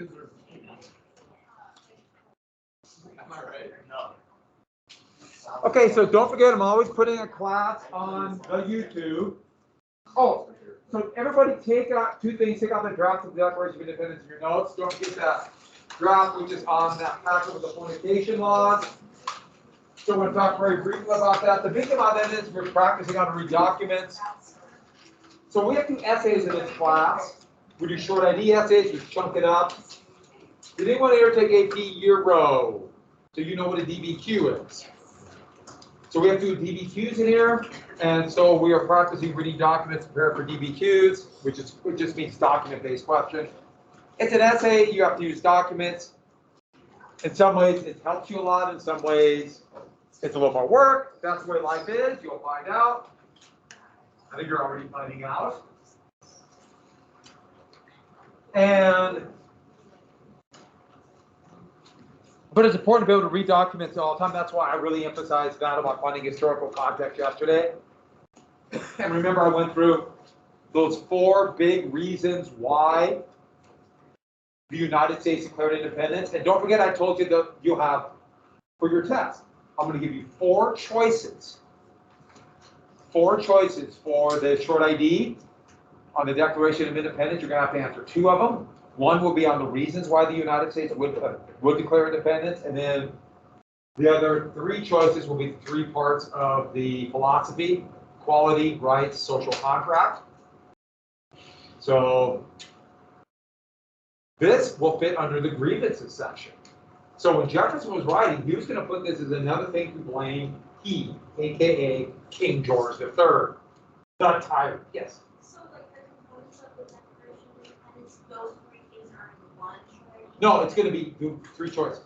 Am I right? No. Okay, so don't forget, I'm always putting a class on the YouTube. Oh, so everybody take out two things. Take out the draft of the Declaration of Independence in your notes. Don't forget that draft, which is on that packet with the fornication laws. So we're going to talk very briefly about that. The big thing about that is we're practicing how to read documents. So we have two essays in this class. We do short ID essays, we chunk it up. Did anyone ever take AP Euro? So you know what a DBQ is. So we have two DBQs in here, and so we are practicing reading documents prepared for DBQs, which just means document-based question. It's an essay, you have to use documents. In some ways, it helps you a lot. In some ways, it's a little more work. That's the way life is. You'll find out. I think you're already finding out. But it's important to be able to read documents all the time. That's why I really emphasized that about finding historical context yesterday. And remember, I went through those 4 big reasons why the United States declared independence. And don't forget, I told you that you'll have, for your test, I'm going to give you 4 choices. 4 choices for the short ID on the Declaration of Independence. You're going to have to answer 2 of them. One will be on the reasons why the United States would declare independence, and then the other 3 choices will be 3 parts of the philosophy: equality, rights, social contract. So this will fit under the grievances section. So when Jefferson was writing, he was going to put this as another thing to blame he, aka King George III, the tyrant. Yes. So like the components of the Declaration of Independence, those 3 things are in one choice? No, it's going to be 3 choices.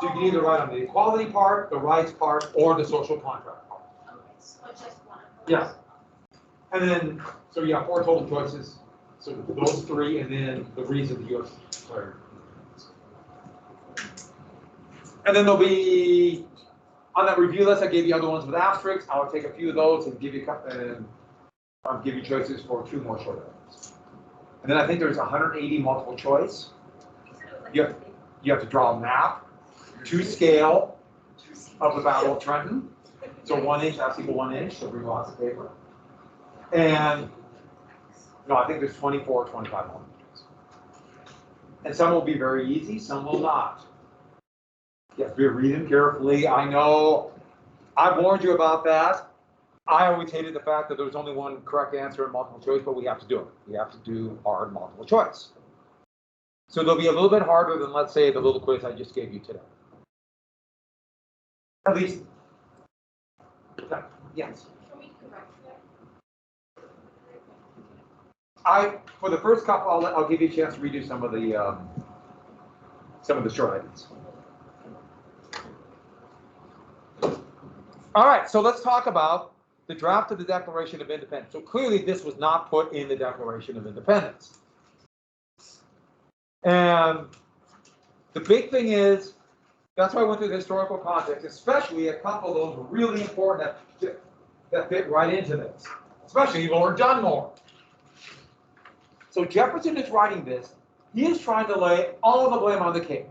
So you can either write on the equality part, the rights part, or the social contract part. Okay, so it's just one of those? Yeah. And then, so you have 4 total choices. So those 3, and then the reason the U.S. declared. And then there'll be, on that review list, I gave you other ones with asterisks. I'll take a few of those and give you give you choices for 2 more short items. And then I think there's 180 multiple choice. You have to draw a map to scale of the Battle of Trenton. So 1 inch, that's equal 1 inch, so bring lots of paper. And no, I think there's 24 or 25 multiple choice. And some will be very easy, some will not. You have to read them carefully. I know, I warned you about that. I always hated the fact that there was only 1 correct answer in multiple choice, but we have to do it. We have to do hard multiple choice. So they'll be a little bit harder than, let's say, the little quiz I just gave you today. At least, yes. Can we correct that? For the first couple, I'll give you a chance to redo some of the short items. All right, so let's talk about the draft of the Declaration of Independence. So clearly this was not put in the Declaration of Independence. And the big thing is, that's why I went through the historical context, especially a couple of those were really important that fit right into this, especially Lord Dunmore. So Jefferson is writing this. He is trying to lay all the blame on the king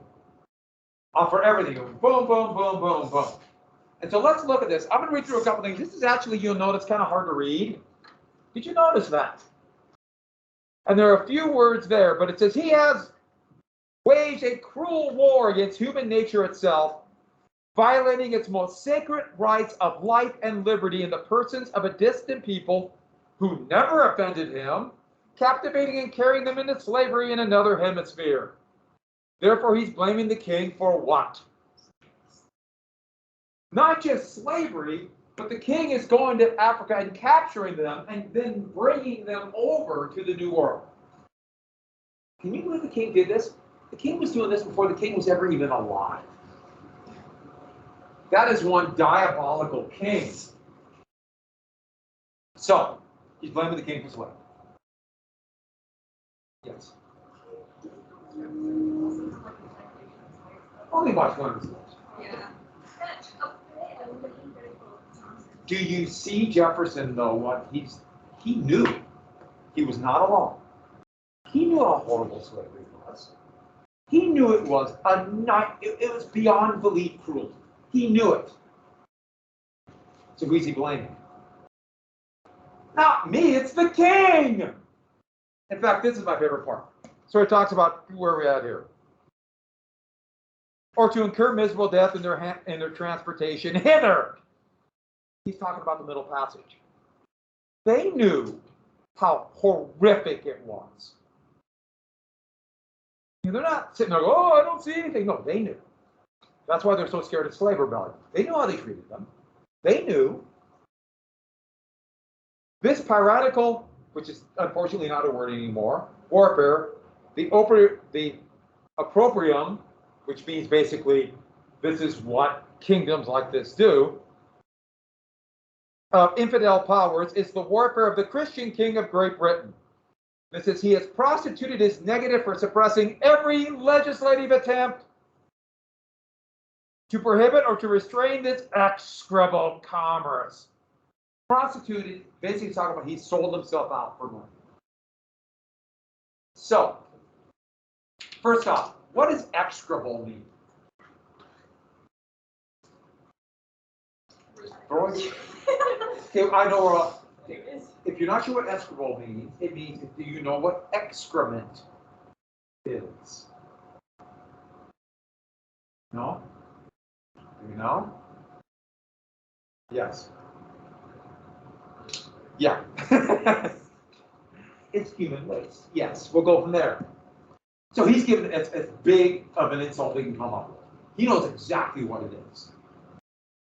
for everything. Boom, boom, boom, boom, boom. And so let's look at this. I'm going to read through a couple things. This is actually, you'll notice, kind of hard to read. Did you notice that? And there are a few words there, but it says, he has waged a cruel war against human nature itself, violating its most sacred rights of life and liberty in the persons of a distant people who never offended him, captivating and carrying them into slavery in another hemisphere. Therefore, he's blaming the king for what? Not just slavery, but the king is going to Africa and capturing them and then bringing them over to the New World. Can you believe the king did this? The king was doing this before the king was ever even alive. That is one diabolical king. So, he's blaming the king for slavery. Yes. Only watch one of his lives. Yeah. Do you see Jefferson, though, what he knew he was not alone. He knew how horrible slavery was. He knew it was it was beyond belief cruelty. He knew it. So who's he blaming? Not me, it's the king. In fact, this is my favorite part. So it talks about where we're at here. Or to incur miserable death in their transportation hither. He's talking about the middle passage. They knew how horrific it was. They're not sitting there, oh, I don't see anything. No, they knew. That's why they're so scared of slave rebellion. They knew how they treated them. They knew. This piratical, which is unfortunately not a word anymore, warfare, the opprobrium, which means basically this is what kingdoms like this do, of infidel powers, is the warfare of the Christian king of Great Britain. This is, he has prostituted his negative for suppressing every legislative attempt to prohibit or to restrain this execrable commerce. Prostituted, basically talking about he sold himself out for money. So, first off, what does execrable mean? Okay, I know. If you're not sure what execrable means, it means, do you know what excrement is? No? Do you know? Yes. Yeah. It's human waste. Yes, we'll go from there. So he's given it as big of an insult he can come up with. He knows exactly what it is.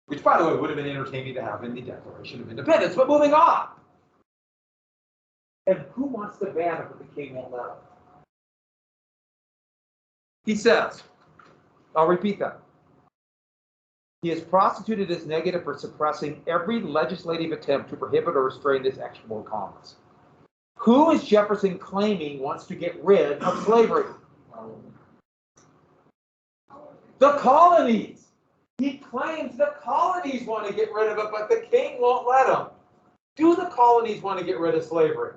Which, by the way, would have been entertaining to have in the Declaration of Independence, but moving on. And who wants to ban it, but the king won't let him? He says, I'll repeat that. He has prostituted his negative for suppressing every legislative attempt to prohibit or restrain this execrable commerce. Who is Jefferson claiming wants to get rid of slavery? The colonies. He claims the colonies want to get rid of it, but the king won't let them. Do the colonies want to get rid of slavery?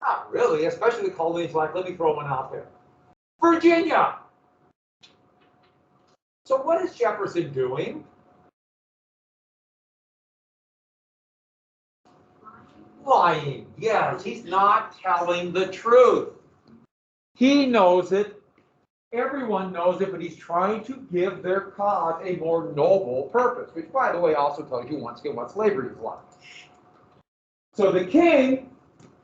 Not really, especially the colonies like, let me throw one out there. Virginia. So what is Jefferson doing? Lying. Yes, he's not telling the truth. He knows it. Everyone knows it, but he's trying to give their cause a more noble purpose, which, by the way, also tells you once again what slavery is like. So the king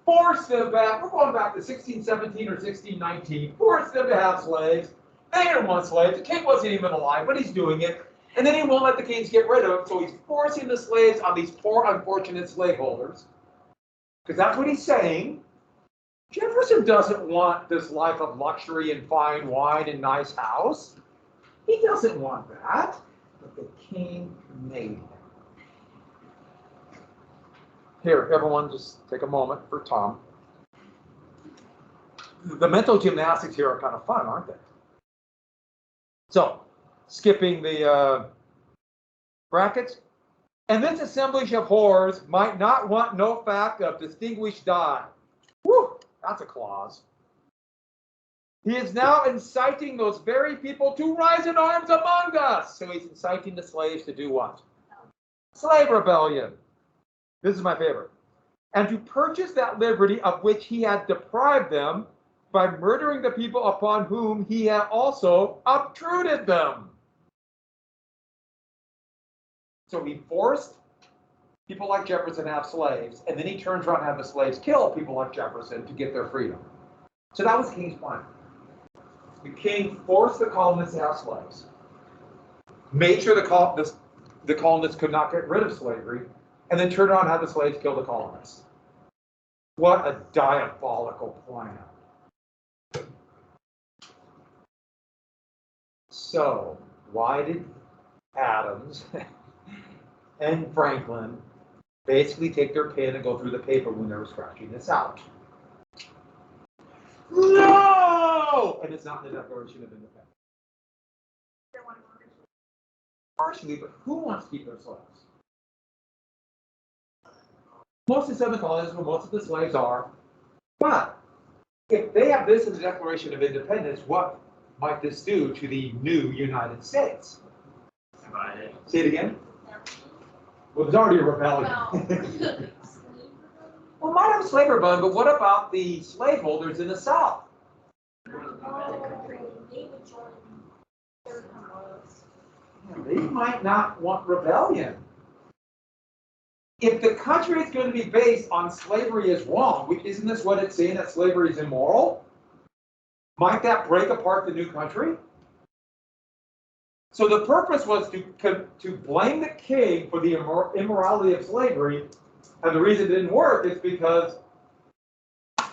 forced them back, we're going back to 1617 or 1619, forced them to have slaves. They didn't want slaves. The king wasn't even alive, but he's doing it. And then he won't let the kings get rid of them, so he's forcing the slaves on these poor, unfortunate slaveholders. Because that's what he's saying. Jefferson doesn't want this life of luxury and fine wine and nice house. He doesn't want that. But the king made him. Here, everyone, just take a moment for Tom. The mental gymnastics here are kind of fun, aren't they? So, skipping the brackets. And this assemblage of whores might not want no fact of distinguished dye. Whew, that's a clause. He is now inciting those very people to rise in arms among us. So he's inciting the slaves to do what? Slave rebellion. This is my favorite. And to purchase that liberty of which he had deprived them by murdering the people upon whom he had also obtruded them. So he forced people like Jefferson to have slaves, and then he turns around and have the slaves kill people like Jefferson to get their freedom. So that was the king's plan. The king forced the colonists to have slaves, made sure the colonists could not get rid of slavery, and then turned around and had the slaves kill the colonists. What a diabolical plan. So, why did Adams and Franklin basically take their pen and go through the paper when they were scratching this out? No! And it's not in the Declaration of Independence. Partially, but who wants to keep their slaves? Most of the Southern colonies, where most of the slaves are. But if they have this in the Declaration of Independence, what might this do to the new United States? Divided. Say it again. Well, there's already a rebellion. Well, might have a slave rebellion, but what about the slaveholders in the South? They might not want rebellion. If the country is going to be based on slavery is wrong, which isn't this what it's saying, that slavery is immoral? Might that break apart the new country? So the purpose was to blame the king for the immorality of slavery, and the reason it didn't work is because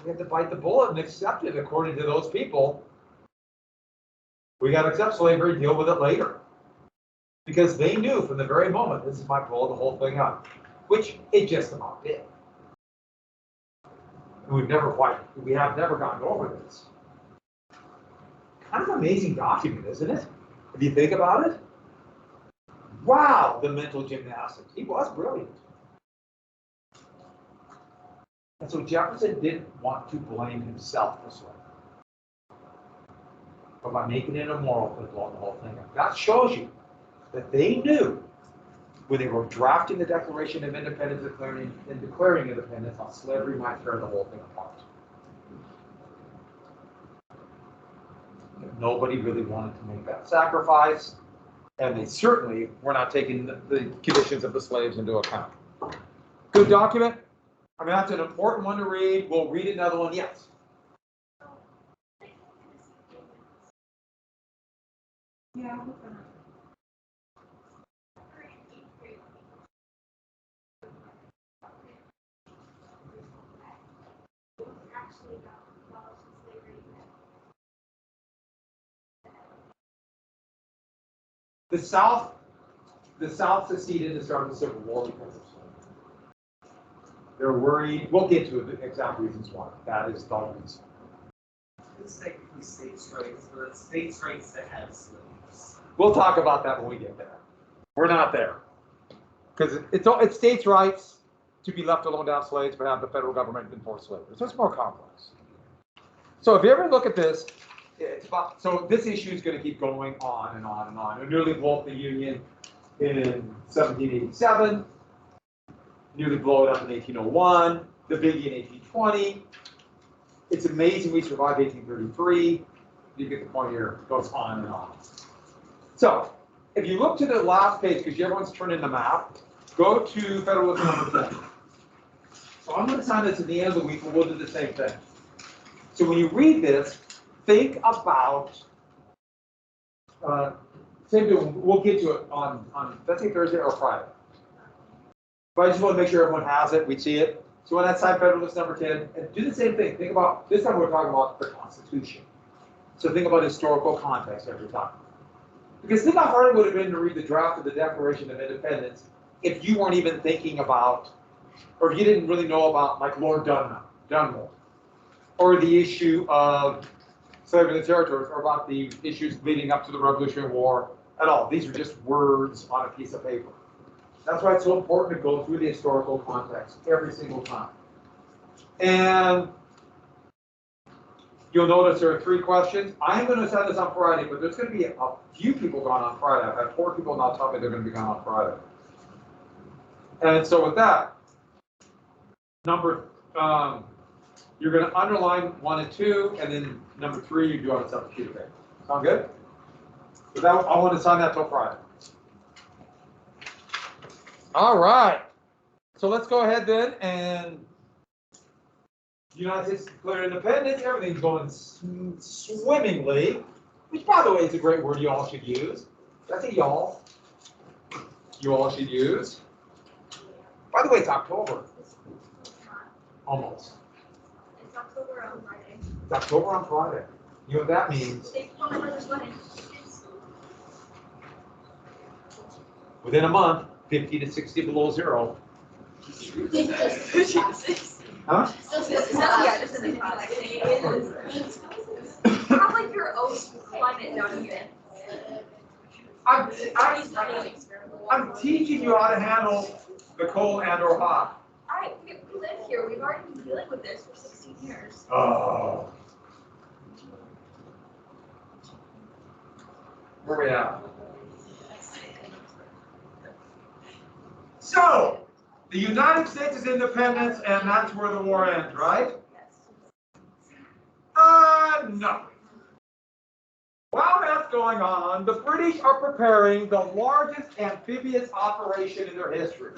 we have to bite the bullet and accept it according to those people. We got to accept slavery, deal with it later. Because they knew from the very moment, this is my blow the whole thing up, which it just about did. And we have never gotten over this. Kind of an amazing document, isn't it? If you think about it. Wow, the mental gymnastics. He was brilliant. And so Jefferson didn't want to blame himself this way. But by making it immoral, could have blown the whole thing up. That shows you that they knew when they were drafting the Declaration of Independence and declaring independence, how slavery might tear the whole thing apart. Nobody really wanted to make that sacrifice, and they certainly were not taking the conditions of the slaves into account. Good document. I mean, that's an important one to read. We'll read another one. Yes. Yeah. The South seceded and started the Civil War because of slavery. They're worried. We'll get to the exact reasons why. That is the reason. It's technically states' rights, but it's states' rights to have slaves. We'll talk about that when we get there. We're not there. Because it's states' rights to be left alone to have slaves, but have the federal government enforce slavery. So it's more complex. So if you ever look at this, it's about, so this issue is going to keep going on and on and on. It nearly blew up the Union in 1787, nearly blew it up in 1801, the biggie in 1820. It's amazing we survived 1833. You get the point here. It goes on and on. So if you look to the last page, because everyone's turning the map, go to Federalist Number 10. So I'm going to sign this at the end of the week, but we'll do the same thing. So when you read this, think about, same thing, we'll get to it on let's say Thursday or Friday. But I just want to make sure everyone has it, we see it. So on that side, Federalist Number 10, and do the same thing. Think about, this time we're talking about the Constitution. So think about historical context every time. Because think how hard it would have been to read the draft of the Declaration of Independence if you weren't even thinking about, or if you didn't really know about, like, Lord Dunmore, or the issue of slavery in the territories, or about the issues leading up to the Revolutionary War at all. These are just words on a piece of paper. That's why it's so important to go through the historical context every single time. And you'll notice there are 3 questions. I'm going to send this on Friday, but there's going to be a few people gone on Friday. I've had 4 people now tell me they're going to be gone on Friday. And so with that, you're going to underline 1 and 2, and then number 3, you do on a separate sheet of paper. Sound good? So that, I want to sign that till Friday. All right. So let's go ahead then, and the United States declared independence. Everything's going swimmingly, which, by the way, is a great word you all should use. That's a y'all. You all should use. By the way, it's October. Almost. It's October on Friday. It's October on Friday. You know what that means? Within a month, 50 to 60 below zero. Huh? Probably your own climate down here. I'm teaching you how to handle the cold and or hot. Alright, we live here. We've already been dealing with this for 16 years. Oh. Where we at? So, the United States is independence, and that's where the war ends, right? No. While that's going on, the British are preparing the largest amphibious operation in their history.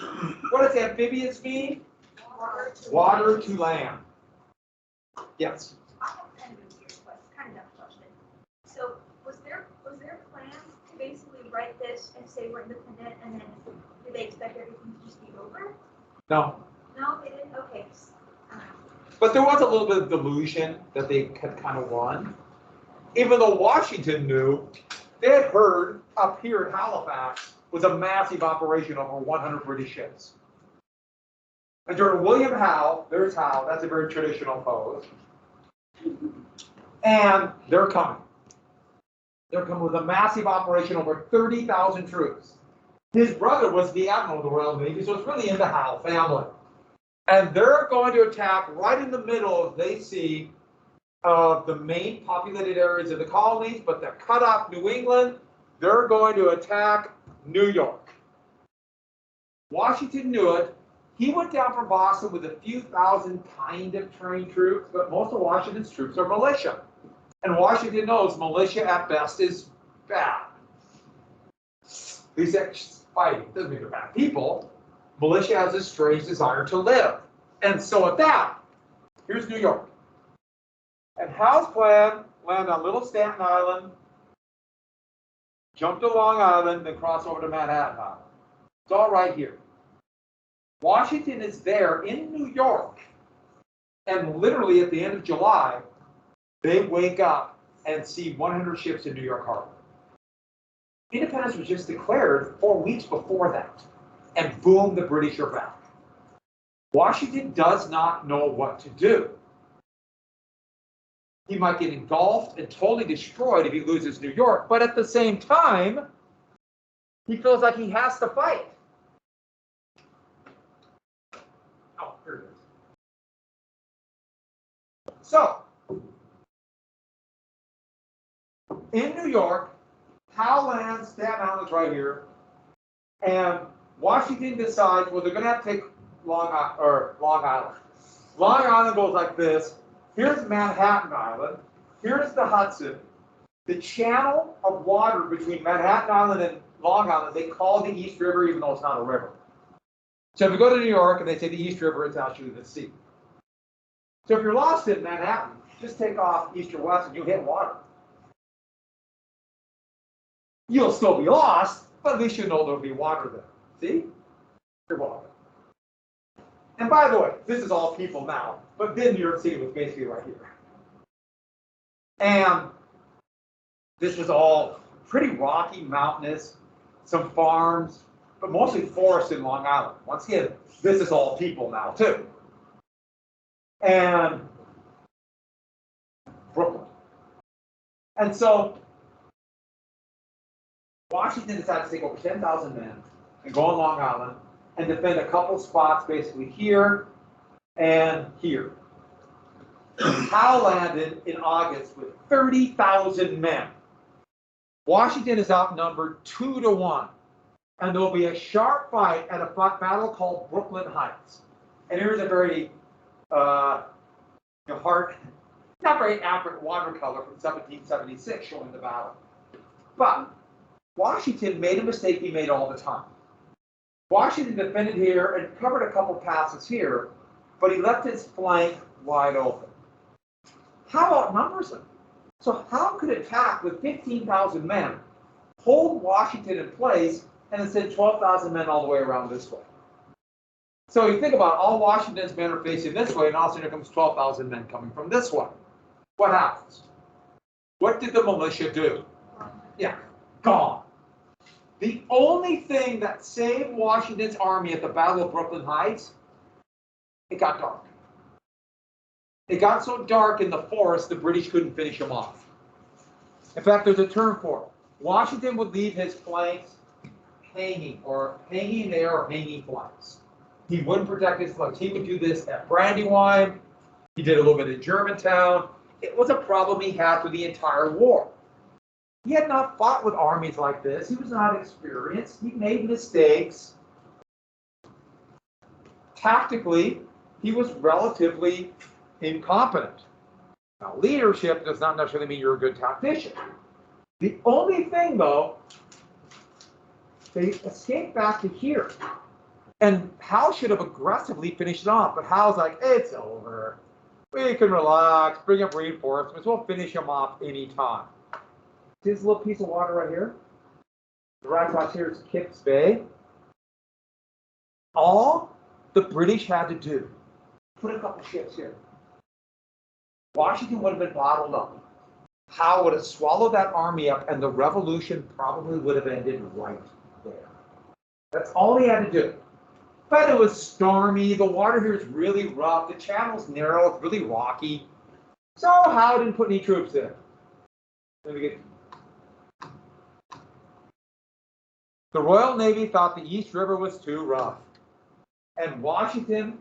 What does amphibious mean? Water to land. Yes. I have kind of a weird question, kind of a question. So was there plans to basically write this and say we're independent, and then do they expect everything to just be over? No. No, they didn't. Okay. But there was a little bit of delusion that they had kind of won. Even though Washington knew, they had heard up here at Halifax was a massive operation over 100 British ships. And during William Howe, there's Howe, that's a very traditional pose. And they're coming. They're coming with a massive operation over 30,000 troops. His brother was the admiral of the Royal Navy, so it's really in the Howe family. And they're going to attack right in the middle, as they see, of the main populated areas of the colonies, but they're cut off New England. They're going to attack New York. Washington knew it. He went down from Boston with a few thousand kind of trained troops, but most of Washington's troops are militia. And Washington knows militia at best is bad. At least that's fighting. Doesn't mean they're bad people. Militia has a strange desire to live. And so at that, here's New York. And Howe's plan, land on Little Staten Island, jump to Long Island, then cross over to Manhattan Island. It's all right here. Washington is there in New York, and literally at the end of July, they wake up and see 100 ships in New York Harbor. Independence was just declared 4 weeks before that, and boom, the British are back. Washington does not know what to do. He might get engulfed and totally destroyed if he loses New York, but at the same time, he feels like he has to fight. Oh, here it is. So, in New York, Howe lands, Staten Island's right here, and Washington decides, well, they're going to have to take Long Island. Long Island goes like this. Here's Manhattan Island. Here's the Hudson. The channel of water between Manhattan Island and Long Island, they call the East River, even though it's not a river. So if you go to New York and they say the East River, it's actually the sea. So if you're lost in Manhattan, just take off east or west and you'll hit water. You'll still be lost, but at least you know there'll be water there. See? You're welcome. And by the way, this is all people now, but then New York City was basically right here. And this was all pretty rocky, mountainous, some farms, but mostly forests in Long Island. Once again, this is all people now too. And Brooklyn. And so Washington decided to take over 10,000 men and go on Long Island and defend a couple spots basically here and here. Howe landed in August with 30,000 men. Washington is outnumbered 2-1. And there'll be a sharp fight at a battle called Brooklyn Heights. And here's a very not very accurate watercolor from 1776 showing the battle. But Washington made a mistake he made all the time. Washington defended here and covered a couple passes here, but he left his flank wide open. Howe outnumbers him. So Howe could attack with 15,000 men, hold Washington in place, and then send 12,000 men all the way around this way. So you think about it, all Washington's men are facing this way, and all of a sudden here comes 12,000 men coming from this way. What happens? What did the militia do? Yeah, gone. The only thing that saved Washington's army at the Battle of Brooklyn Heights, it got dark. It got so dark in the forest, the British couldn't finish them off. In fact, there's a term for it. Washington would leave his flanks hanging there or hanging flanks. He wouldn't protect his flanks. He would do this at Brandywine. He did a little bit in Germantown. It was a problem he had for the entire war. He had not fought with armies like this. He was not experienced. He made mistakes. Tactically, he was relatively incompetent. Now, leadership does not necessarily mean you're a good tactician. The only thing, though, they escaped back to here. And Howe should have aggressively finished it off, but Howe's like, it's over. We can relax, bring up reinforcements, we'll finish him off anytime. See this little piece of water right here? The right across here is Kipps Bay. All the British had to do, put a couple ships here. Washington would have been bottled up. Howe would have swallowed that army up, and the revolution probably would have ended right there. That's all he had to do. But it was stormy. The water here is really rough. The channel's narrow. It's really rocky. So Howe didn't put any troops in. The Royal Navy thought the East River was too rough. And Washington,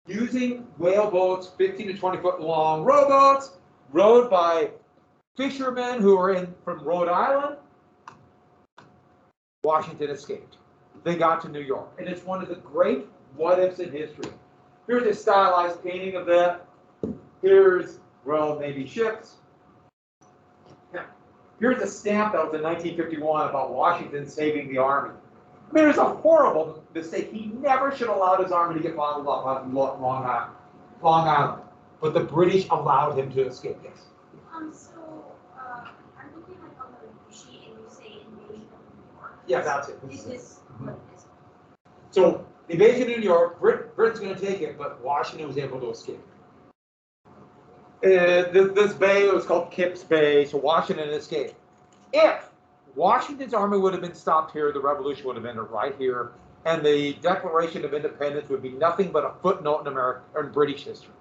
using whale boats, 15 to 20 foot long rowboats, rowed by fishermen who were in from Rhode Island, Washington escaped. They got to New York. And it's one of the great what-ifs in history. Here's a stylized painting of that. Here's Royal Navy ships. Here's a stamp that was in 1951 about Washington saving the army. I mean, it was a horrible mistake. He never should have allowed his army to get bottled up on Long Island. But the British allowed him to escape. Yes. So, I'm looking like on the sheet and you say invasion of New York. Yeah, that's it. Is this what it is? So, invasion of New York, Britain's going to take it, but Washington was able to escape. This bay was called Kipps Bay, so Washington escaped. If Washington's army would have been stopped here, the revolution would have ended right here, and the Declaration of Independence would be nothing but a footnote in American or in British history.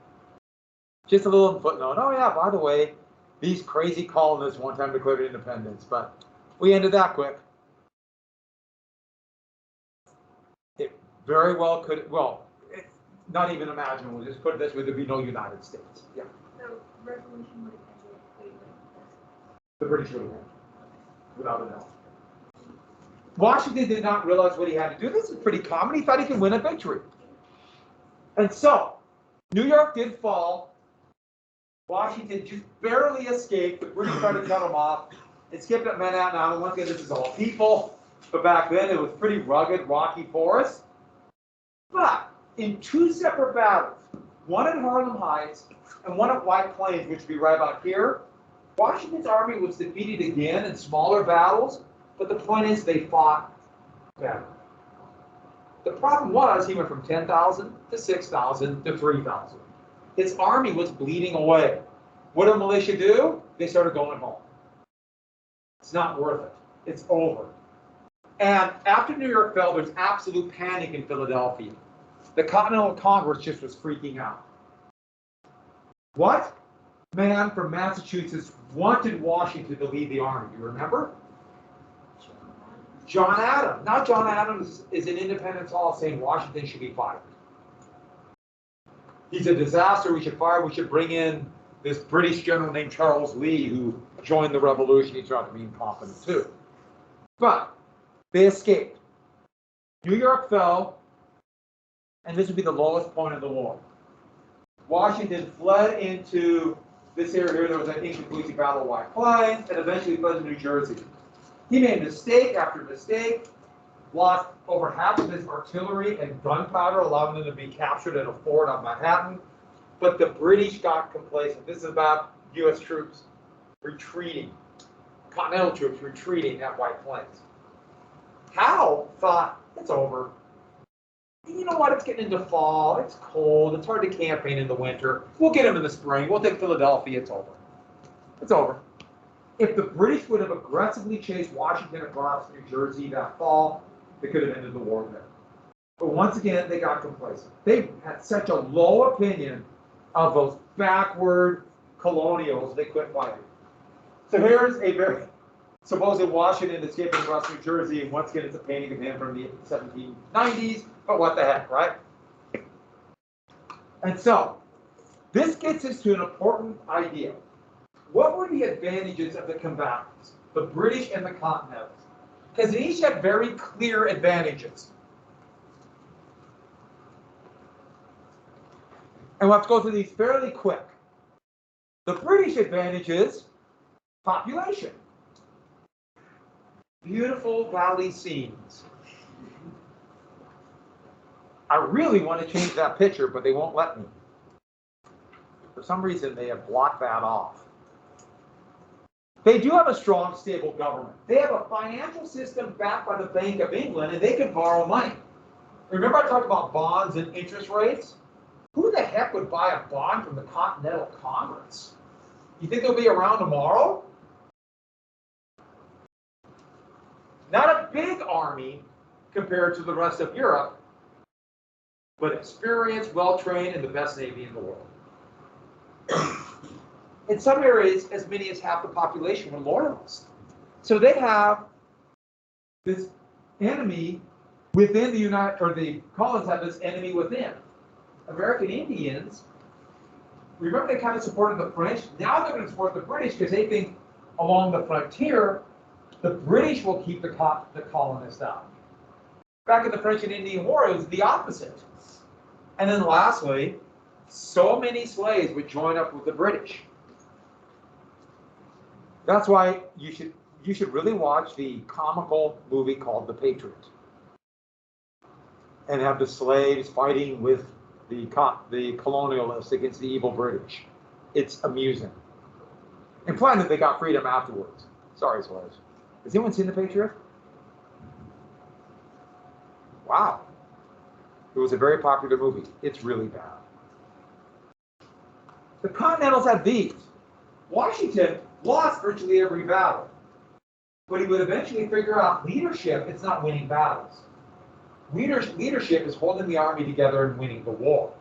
Just a little footnote. Oh yeah, by the way, these crazy colonists one time declared independence, but we ended that quick. It very well could. Well, it's not even imaginable. Just put it this way: there'd be no United States. Yeah. The revolution would have ended with The British would have won, without a doubt. Washington did not realize what he had to do. This is pretty common. He thought he could win a victory. And so, New York did fall. Washington just barely escaped. The British tried to cut him off. It skipped up Manhattan Island. Once again, this is all people. But back then, it was pretty rugged, rocky forest. But in two separate battles, one at Harlem Heights and one at White Plains, which would be right about here, Washington's army was defeated again in smaller battles, but the point is they fought better. The problem was he went from 10,000 to 6,000 to 3,000. His army was bleeding away. What did militia do? They started going home. It's not worth it. It's over. And after New York fell, there's absolute panic in Philadelphia. The Continental Congress just was freaking out. What man from Massachusetts wanted Washington to lead the army? You remember? John Adams. Now John Adams is in Independence Hall saying Washington should be fired. He's a disaster. We should fire. We should bring in this British general named Charles Lee who joined the revolution. He tried to be incompetent too. But they escaped. New York fell, and this would be the lowest point of the war. Washington fled into this area here. There was an inconclusive battle of White Plains, and eventually fled to New Jersey. He made mistake after mistake, lost over half of his artillery and gunpowder, allowing them to be captured at a fort on Manhattan. But the British got complacent. This is about U.S. troops retreating, Continental troops retreating at White Plains. Howe thought, it's over. You know what? It's getting into fall. It's cold. It's hard to campaign in the winter. We'll get them in the spring. We'll take Philadelphia. It's over. It's over. If the British would have aggressively chased Washington across New Jersey that fall, they could have ended the war there. But once again, they got complacent. They had such a low opinion of those backward colonials, they quit fighting. So here's a very supposed Washington escaping across New Jersey, and once again, it's a painting of him from the 1790s, but what the heck, right? And so, this gets us to an important idea. What were the advantages of the combatants? the British and the Continentals, because they each had very clear advantages. And we'll have to go through these fairly quick. The British advantage is population. Beautiful valley scenes. I really want to change that picture, but they won't let me. For some reason, they have blocked that off. They do have a strong, stable government. They have a financial system backed by the Bank of England, and they can borrow money. Remember I talked about bonds and interest rates? Who the heck would buy a bond from the Continental Congress? You think they'll be around tomorrow? Not a big army compared to the rest of Europe, but experienced, well-trained, and the best navy in the world. In some areas, as many as half the population were loyalists. So they have this enemy within the the colonies have this enemy within. American Indians, remember they kind of supported the French? Now they're going to support the British because they think along the frontier, the British will keep the colonists out. Back in the French and Indian War, it was the opposite. And then lastly, so many slaves would join up with the British. That's why you should really watch the comical movie called The Patriot, and have the slaves fighting with the colonialists against the evil British. It's amusing. And finally, they got freedom afterwards. Sorry, slaves. Has anyone seen The Patriot? Wow. It was a very popular movie. It's really bad. The Continentals have these. Washington lost virtually every battle, but he would eventually figure out leadership is not winning battles. Leadership is holding the army together and winning the war.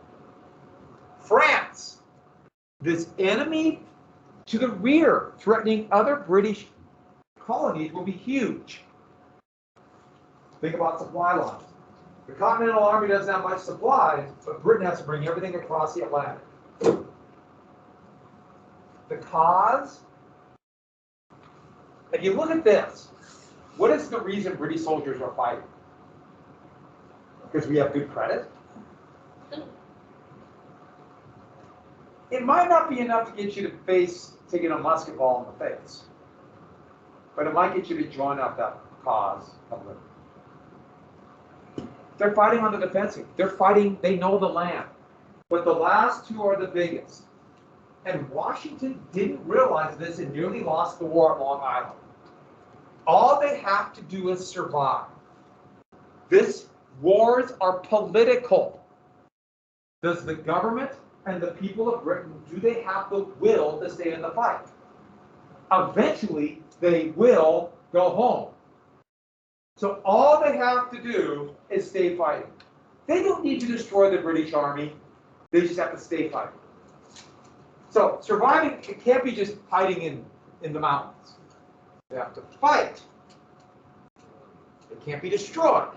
France, this enemy to the rear, threatening other British colonies, will be huge. Think about supply lines. The Continental Army doesn't have much supplies, but Britain has to bring everything across the Atlantic. The cause, if you look at this, what is the reason British soldiers are fighting? Because we have good credit? It might not be enough to get you to face taking a musket ball in the face, but it might get you to join up that cause of liberty. They're fighting on the defensive. They're fighting, they know the land. But the last two are the biggest. And Washington didn't realize this and nearly lost the war at Long Island. All they have to do is survive. Wars are political. Does the government and the people of Britain, do they have the will to stay in the fight? Eventually, they will go home. So all they have to do is stay fighting. They don't need to destroy the British Army. They just have to stay fighting. So surviving, it can't be just hiding in the mountains. They have to fight. They can't be destroyed.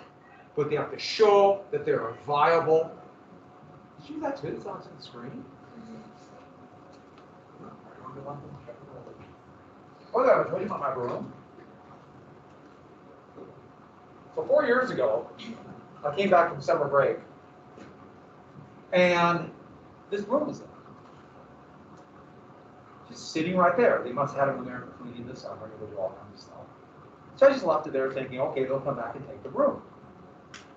But they have to show that they're a viable. Did you see that too? It's on the screen. Oh, I was waiting on my room. So 4 years ago, I came back from summer break, and this room was there. Just sitting right there. They must have had it when they were cleaning this summer. They would do all kinds of stuff. So I just left it there thinking, okay, they'll come back and take the room.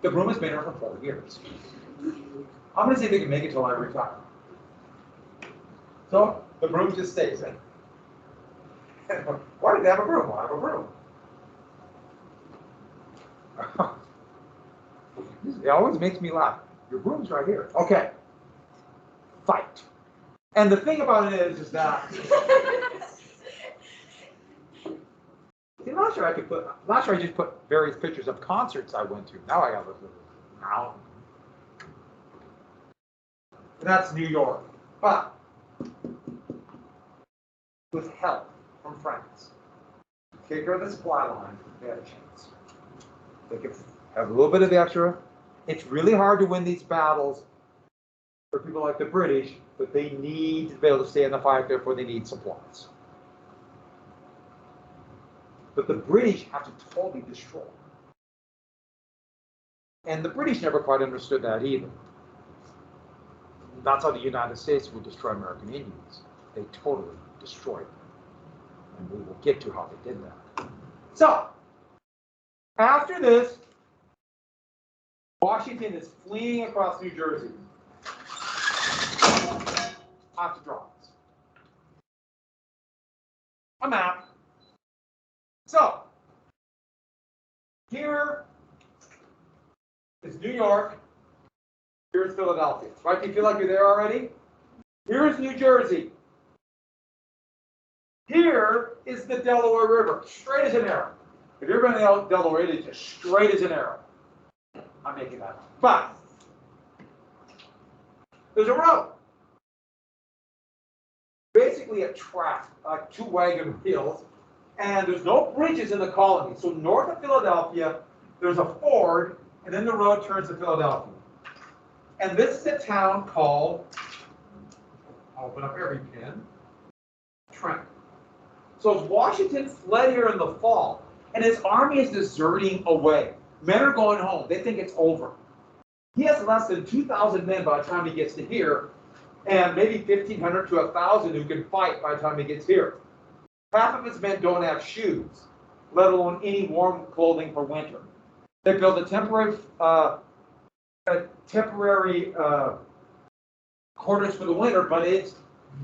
The room has been here for 4 years. I'm going to see if they can make it till I retire. So the room just stays in. Why did they have a room? Why have a room? It always makes me laugh. Your room's right here. Okay. Fight. And the thing about it is that I'm not sure I just put various pictures of concerts I went to. Now I got to look at it. Now. That's New York. But with help from France, take care of the supply line, they had a chance. They could have a little bit of extra. It's really hard to win these battles for people like the British, but they need to be able to stay in the fight, therefore they need supplies. but the British have to totally destroy. And the British never quite understood that either. That's how the United States will destroy American Indians. They totally destroyed them. And we will get to how they did that. So, after this, Washington is fleeing across New Jersey. I have to draw this. A map. So, here is New York. Here's Philadelphia. Right? Do you feel like you're there already? Here's New Jersey. Here is the Delaware River, straight as an arrow. If you're going to Delaware, it's just straight as an arrow. I'm making that up. But there's a road. Basically a track, like 2 wagon wheels, and there's no bridges in the colony. So north of Philadelphia, there's a ford, and then the road turns to Philadelphia. And this is a town called, I'll open up every pin, Trenton. So Washington fled here in the fall, and his army is deserting away. Men are going home. They think it's over. He has less than 2,000 men by the time he gets to here, and maybe 1,500 to 1,000 who can fight by the time he gets here. Half of his men don't have shoes, let alone any warm clothing for winter. They build a temporary quarters for the winter, but it's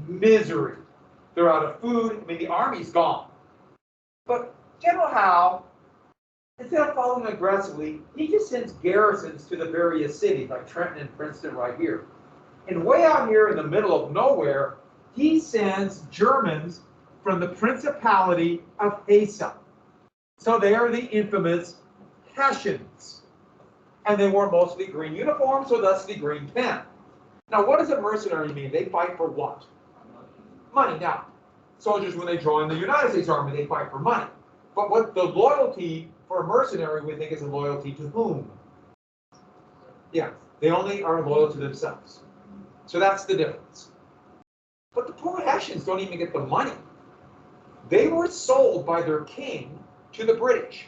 misery. They're out of food. I mean, the army's gone. But General Howe, instead of following aggressively, he just sends garrisons to the various cities, like Trenton and Princeton right here. And way out here in the middle of nowhere, he sends Germans from the Principality of Hesse. So they are the infamous Hessians. And they wore mostly green uniforms, so thus the green pen. Now, what does a mercenary mean? They fight for what? Money. Now, soldiers, when they join the United States Army, they fight for money. But what the loyalty for a mercenary, we think, is a loyalty to whom? Yeah, they only are loyal to themselves. So that's the difference. But the poor Hessians don't even get the money. They were sold by their king to the British.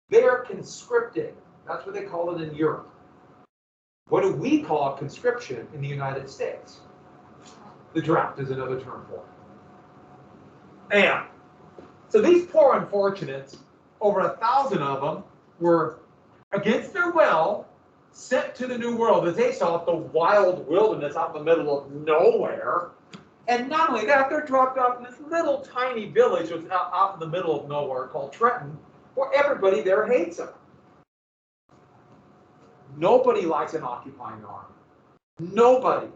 They are conscripted. That's what they call it in Europe. What do we call conscription in the United States? The draft is another term for it. And so these poor unfortunates, over 1,000 of them, were, against their will, sent to the New World as they saw the wild wilderness out in the middle of nowhere. And not only that, they're dropped off in this little tiny village that's out in the middle of nowhere called Trenton, where everybody there hates them. Nobody likes an occupying army. Nobody.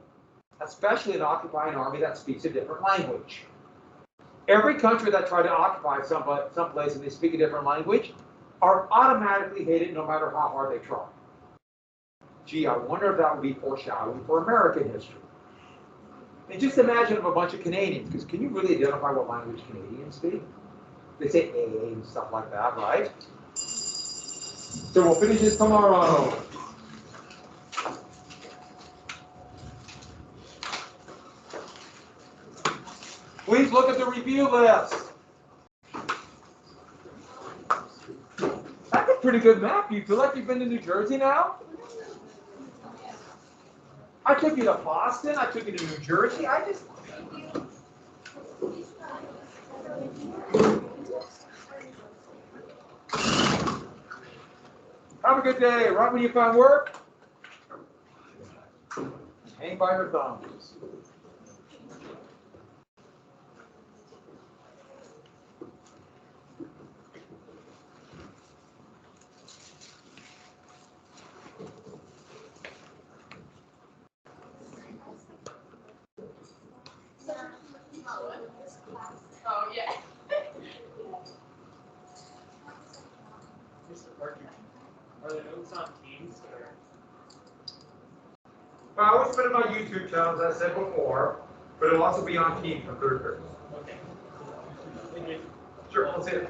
Especially an occupying army that speaks a different language. Every country that tried to occupy someplace and they speak a different language are automatically hated no matter how hard they try. Gee, I wonder if that would be foreshadowing for American history. And just imagine if a bunch of Canadians, because can you really identify what language Canadians speak? They say A and stuff like that, right? So we'll finish this tomorrow. Please look at the review list. That's a pretty good map. Do you feel like you've been to New Jersey now? I took you to Boston. I took you to New Jersey. Have a good day. Right when you find work, hang by your thumbs. Oh, yeah. Are the notes on Teams or? I always put it on YouTube channels, as I said before, but it'll also be on Teams for third period. Okay. Thank you. Sure, let's see it.